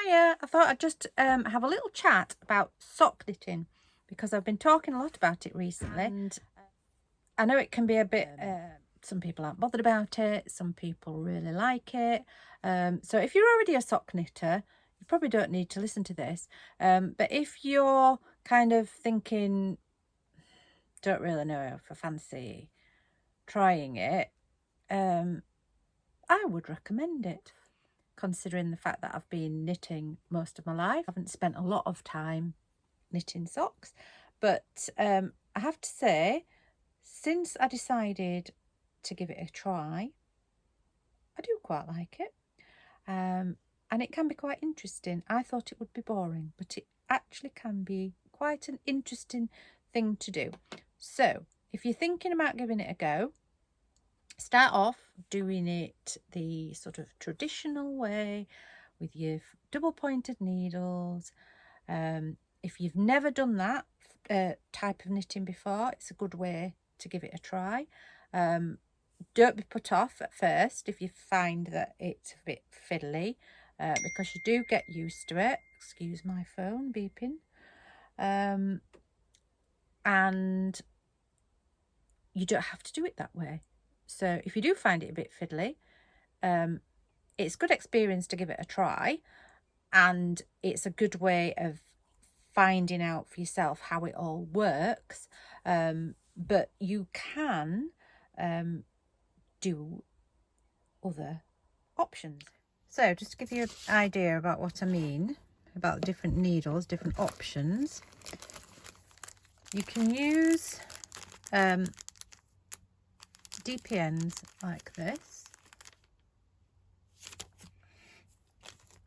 Hiya, I thought I'd just have a little chat about sock knitting because I've been talking a lot about it recently, and I know it can be a bit, some people aren't bothered about it, some people really like it. So if you're already a sock knitter, you probably don't need to listen to this. But if you're kind of thinking, don't really know if I fancy trying it, I would recommend it, considering the fact that I've been knitting most of my life. I haven't spent a lot of time knitting socks, but I have to say, since I decided to give it a try, I do quite like it. And it can be quite interesting. I thought it would be boring, but it actually can be quite an interesting thing to do. So if you're thinking about giving it a go, start off doing it the sort of traditional way with your double pointed needles. If you've never done that type of knitting before, it's a good way to give it a try. Don't be put off at first if you find that it's a bit fiddly, because you do get used to it. Excuse my phone beeping. And you don't have to do it that way. So if you do find it a bit fiddly, it's good experience to give it a try, and it's a good way of finding out for yourself how it all works. But you can do other options. So just to give you an idea about what I mean about the different needles, different options, you can use DPNs like this.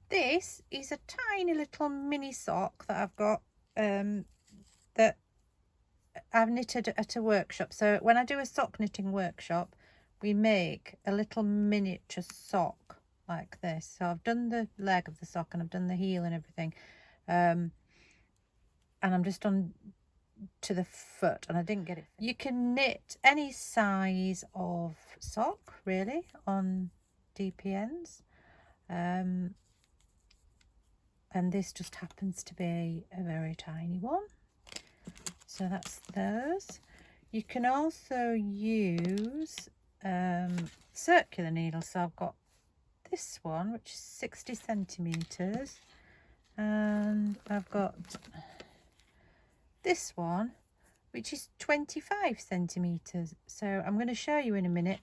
This is a tiny little mini sock that I've got, that I've knitted at a workshop. So when I do a sock knitting workshop, we make a little miniature sock like this. So I've done the leg of the sock and I've done the heel and everything, and I'm just on to the foot, and I didn't get it. You can knit any size of sock really on DPNs, and this just happens to be a very tiny one. So that's those. You can also use circular needles. So I've got this one, which is 60 centimeters, and I've got this one, which is 25 centimeters. So I'm going to show you in a minute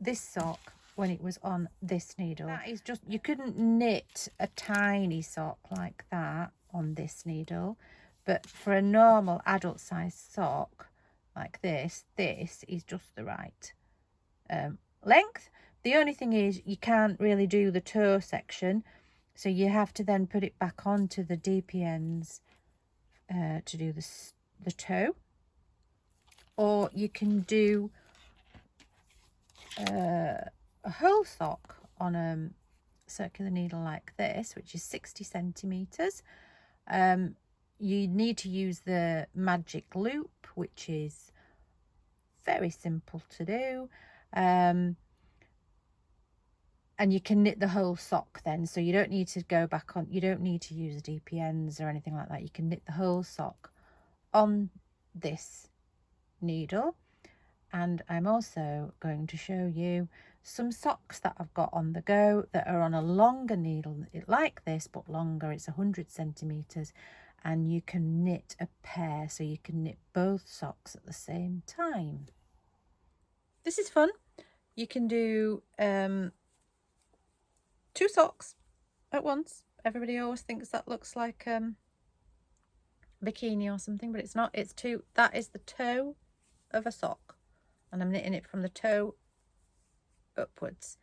this sock when it was on this needle. That is just, you couldn't knit a tiny sock like that on this needle, but for a normal adult size sock like this is just the right length. The only thing is you can't really do the toe section, so you have to then put it back onto the DPNs to do the toe, or you can do a whole sock on a circular needle like this, which is 60 centimeters. You need to use the magic loop, which is very simple to do, and you can knit the whole sock then, so you don't need to go back on, you don't need to use DPNs or anything like that. You can knit the whole sock on this needle. And I'm also going to show you some socks that I've got on the go that are on a longer needle like this, but longer. It's 100 centimeters, and you can knit a pair, so you can knit both socks at the same time. This is fun. You can do 2 socks at once. Everybody always thinks that looks like bikini or something, but it's not. It's 2. That is the toe of a sock, and I'm knitting it from the toe upwards.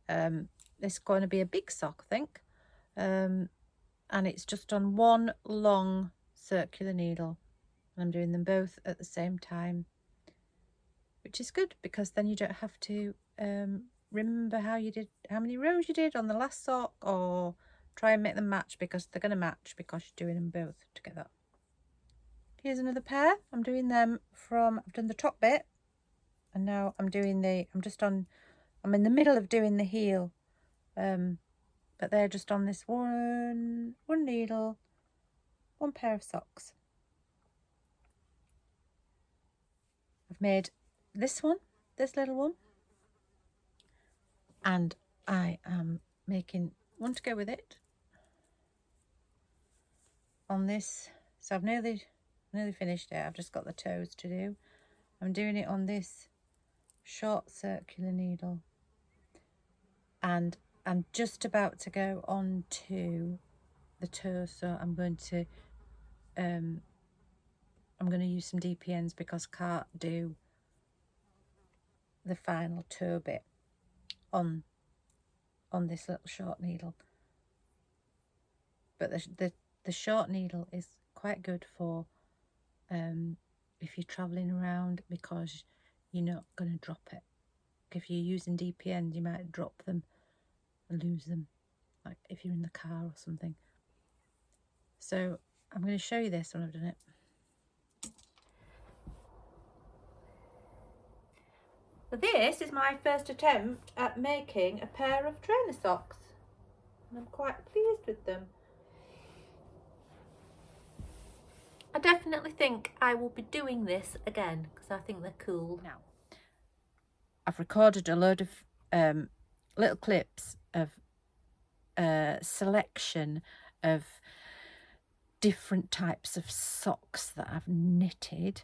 This is going to be a big sock, I think, and it's just on one long circular needle, and I'm doing them both at the same time, which is good because then you don't have to remember how many rows you did on the last sock, or try and make them match, because they're going to match because you're doing them both together. Here's another pair. I'm doing them from, I've done the top bit, and now I'm doing I'm in the middle of doing the heel but they're just on this one needle, one pair of socks. I've made this one, this little one, and I am making one to go with it on this. So I've nearly finished it. I've just got the toes to do. I'm doing it on this short circular needle, and I'm just about to go on to the toe. So I'm going to use some DPNs because I can't do the final toe bit on this little short needle. But the short needle is quite good for if you're travelling around, because you're not going to drop it. If you're using DPNs, you might drop them and lose them, like if you're in the car or something. So I'm going to show you this when I've done it. This is my first attempt at making a pair of trainer socks, and I'm quite pleased with them. I definitely think I will be doing this again because I think they're cool. Now, I've recorded a load of little clips of a selection of different types of socks that I've knitted,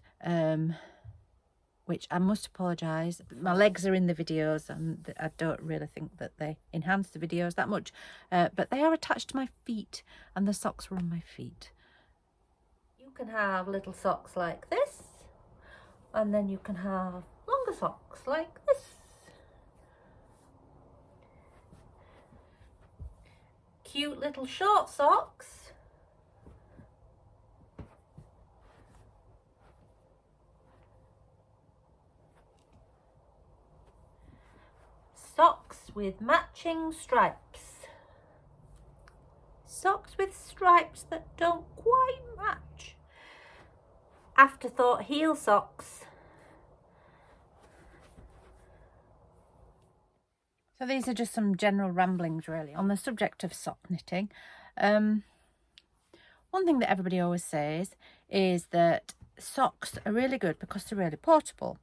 which I must apologise. My legs are in the videos and I don't really think that they enhance the videos that much, but they are attached to my feet and the socks were on my feet. You can have little socks like this, and then you can have longer socks like this. Cute little short socks. Socks with matching stripes. Socks with stripes that don't quite match. Afterthought heel socks. So these are just some general ramblings really on the subject of sock knitting. One thing that everybody always says is that socks are really good because they're really portable.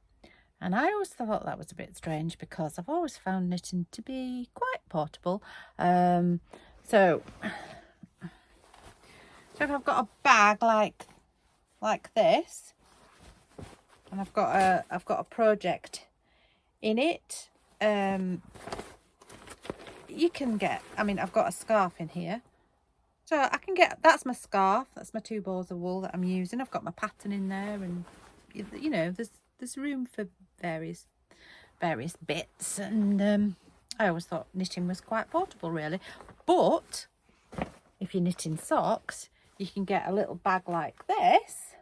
And I always thought that was a bit strange because I've always found knitting to be quite portable. So if I've got a bag like this, and I've got a project in it, you can get, I mean, I've got a scarf in here. So I can get, that's my scarf, that's my 2 balls of wool that I'm using. I've got my pattern in there, and you know, there's room for various bits, and I always thought knitting was quite portable really. But if you're knitting socks, you can get a little bag like this,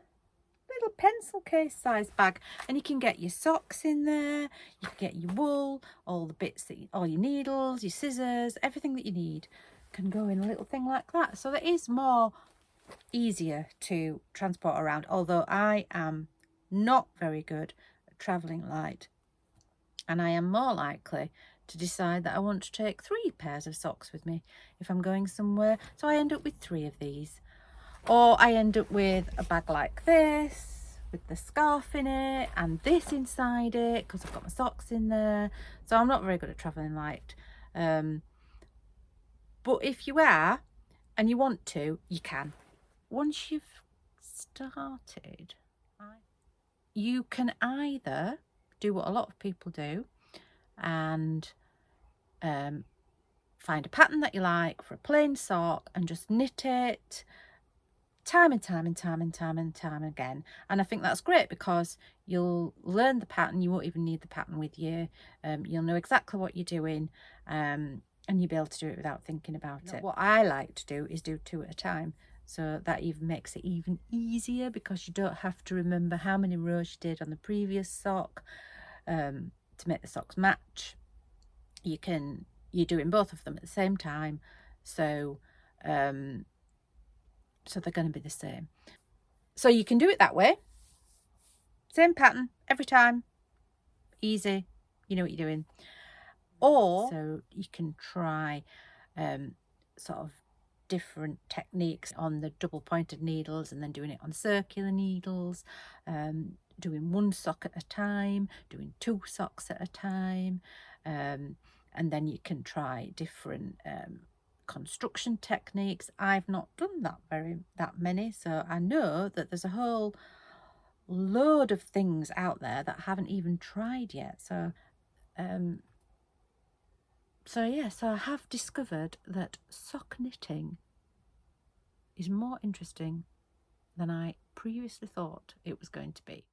little pencil case size bag, and you can get your socks in there, you can get your wool, all the bits that all your needles, your scissors, everything that you need can go in a little thing like that. So that is more easier to transport around, although I am not very good at travelling light, and I am more likely to decide that I want to take 3 pairs of socks with me if I'm going somewhere. So I end up with 3 of these, or I end up with a bag like this with the scarf in it and this inside it because I've got my socks in there. So I'm not very good at travelling light. But if you are and you want to, you can. Once you've started, you can either do what a lot of people do and find a pattern that you like for a plain sock and just knit it time and time again. And I think that's great because you'll learn the pattern. You won't even need the pattern with you. You'll know exactly what you're doing, and you'll be able to do it without thinking about it. What I like to do is do 2 at a time. So that even makes it even easier because you don't have to remember how many rows you did on the previous sock to make the socks match. You're doing both of them at the same time, so so they're going to be the same. So you can do it that way, same pattern every time, easy, you know what you're doing. Or so you can try sort of different techniques on the double pointed needles, and then doing it on circular needles, doing one sock at a time, doing 2 socks at a time, and then you can try different construction techniques. I've not done that many, so I know that there's a whole load of things out there that I haven't even tried yet. So so I have discovered that sock knitting is more interesting than I previously thought it was going to be.